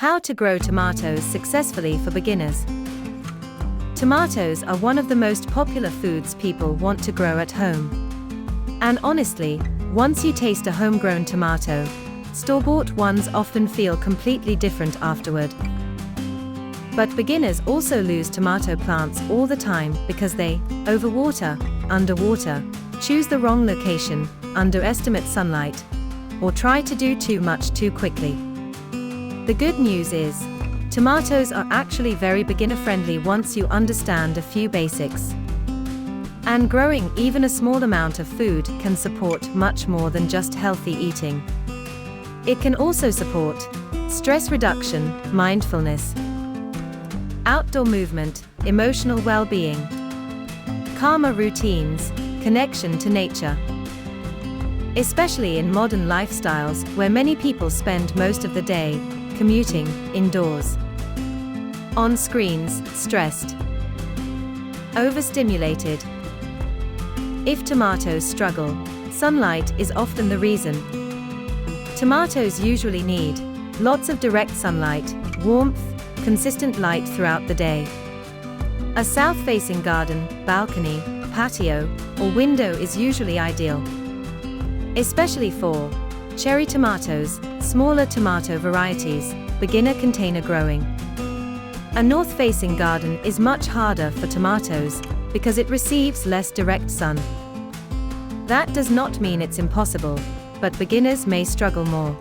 How to grow tomatoes successfully for beginners. Tomatoes are one of the most popular foods people want to grow at home. And honestly, once you taste a homegrown tomato, store-bought ones often feel completely different afterward. But beginners also lose tomato plants all the time because they overwater, underwater, choose the wrong location, underestimate sunlight, or try to do too much too quickly. The good news is, tomatoes are actually very beginner-friendly once you understand a few basics. And growing even a small amount of food can support much more than just healthy eating. It can also support stress reduction, mindfulness, outdoor movement, emotional well-being, calmer routines, connection to nature. Especially in modern lifestyles where many people spend most of the day commuting indoors, on screens, stressed, overstimulated. If tomatoes struggle, sunlight is often the reason. Tomatoes usually need lots of direct sunlight, warmth, consistent light throughout the day. A south-facing garden, balcony, patio, or window is usually ideal. Especially for cherry tomatoes, smaller tomato varieties, beginner container growing. A north-facing garden is much harder for tomatoes because it receives less direct sun. That does not mean it's impossible, but beginners may struggle more.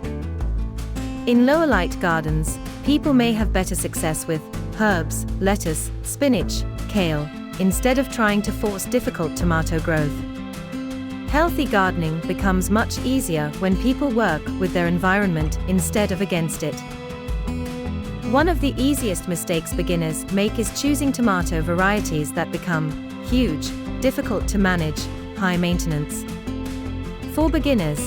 In lower light gardens, people may have better success with herbs, lettuce, spinach, kale, instead of trying to force difficult tomato growth. Healthy gardening becomes much easier when people work with their environment instead of against it. One of the easiest mistakes beginners make is choosing tomato varieties that become huge, difficult to manage, high maintenance. For beginners,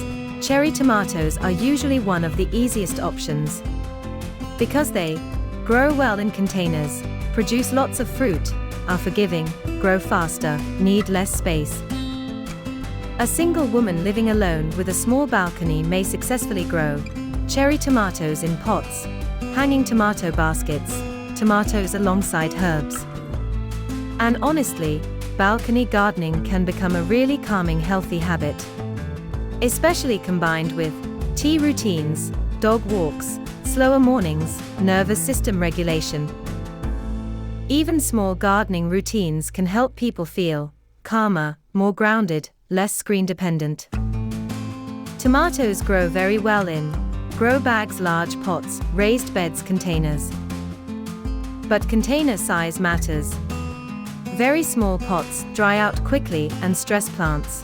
cherry tomatoes are usually one of the easiest options. Because they grow well in containers, produce lots of fruit, are forgiving, grow faster, need less space. A single woman living alone with a small balcony may successfully grow cherry tomatoes in pots, hanging tomato baskets, tomatoes alongside herbs. And honestly, balcony gardening can become a really calming, healthy habit. Especially combined with tea routines, dog walks, slower mornings, nervous system regulation. Even small gardening routines can help people feel calmer, more grounded, less screen-dependent. Tomatoes grow very well in grow bags, large pots, raised beds, containers. But container size matters. Very small pots dry out quickly and stress plants.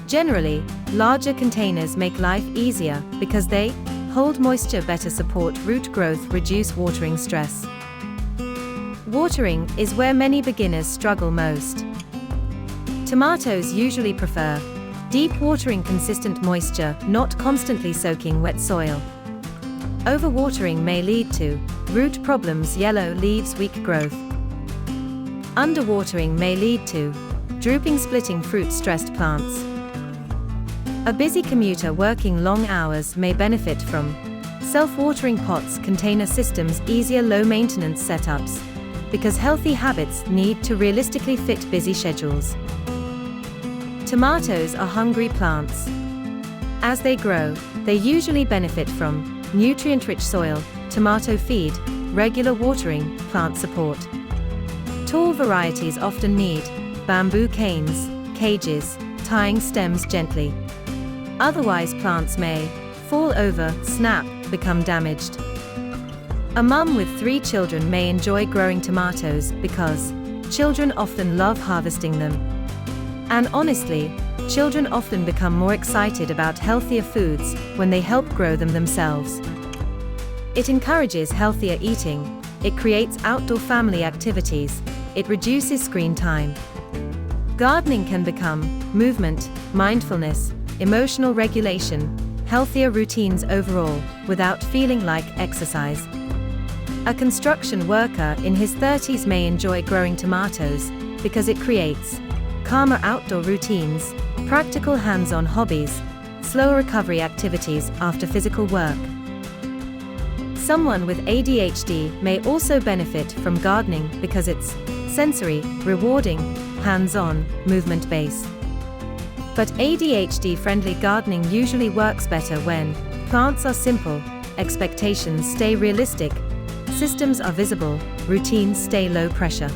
Generally, larger containers make life easier because they hold moisture better, support root growth, reduce watering stress. Watering is where many beginners struggle most. Tomatoes usually prefer deep watering, consistent moisture, not constantly soaking wet soil. Overwatering may lead to root problems, yellow leaves, weak growth. Underwatering may lead to drooping, splitting fruit, stressed plants. A busy commuter working long hours may benefit from self-watering pots, container systems, easier low-maintenance setups, because healthy habits need to realistically fit busy schedules. Tomatoes are hungry plants. As they grow, they usually benefit from nutrient-rich soil, tomato feed, regular watering, plant support. Tall varieties often need bamboo canes, cages, tying stems gently. Otherwise, plants may fall over, snap, become damaged. A mum with 3 children may enjoy growing tomatoes because children often love harvesting them. And honestly, children often become more excited about healthier foods when they help grow them themselves. It encourages healthier eating, it creates outdoor family activities, it reduces screen time. Gardening can become movement, mindfulness, emotional regulation, healthier routines overall, without feeling like exercise. A construction worker in his 30s may enjoy growing tomatoes because it creates calmer outdoor routines, practical hands-on hobbies, slower recovery activities after physical work. Someone with ADHD may also benefit from gardening because it's sensory, rewarding, hands-on, movement-based. But ADHD-friendly gardening usually works better when plants are simple, expectations stay realistic, systems are visible, routines stay low pressure.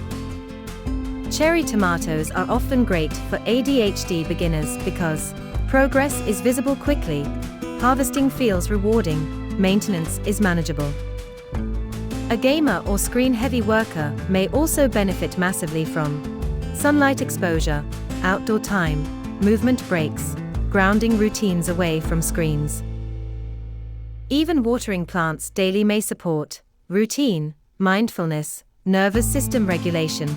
Cherry tomatoes are often great for ADHD beginners because progress is visible quickly, harvesting feels rewarding, maintenance is manageable. A gamer or screen-heavy worker may also benefit massively from sunlight exposure, outdoor time, movement breaks, grounding routines away from screens. Even watering plants daily may support routine, mindfulness, nervous system regulation.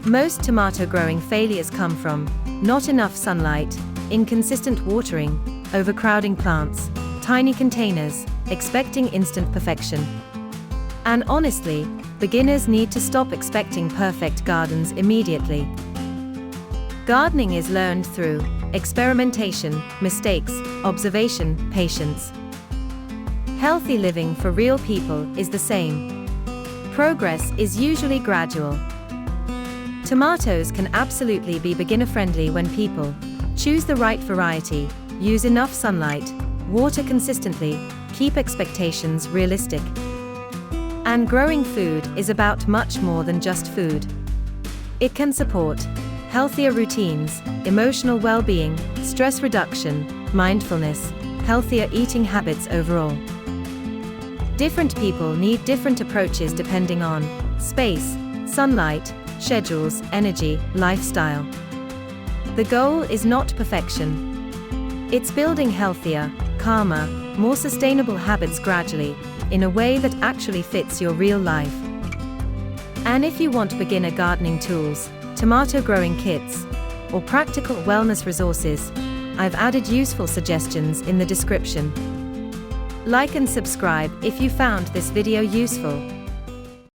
Most tomato growing failures come from not enough sunlight, inconsistent watering, overcrowding plants, tiny containers, expecting instant perfection. And honestly, beginners need to stop expecting perfect gardens immediately. Gardening is learned through experimentation, mistakes, observation, patience. Healthy living for real people is the same. Progress is usually gradual. Tomatoes can absolutely be beginner-friendly when people choose the right variety, use enough sunlight, water consistently, keep expectations realistic. And growing food is about much more than just food. It can support healthier routines, emotional well-being, stress reduction, mindfulness, healthier eating habits overall. Different people need different approaches depending on space, sunlight, schedules, energy, lifestyle. The goal is not perfection. It's building healthier, calmer, more sustainable habits gradually, in a way that actually fits your real life. And if you want beginner gardening tools, tomato growing kits, or practical wellness resources, I've added useful suggestions in the description. Like and subscribe if you found this video useful.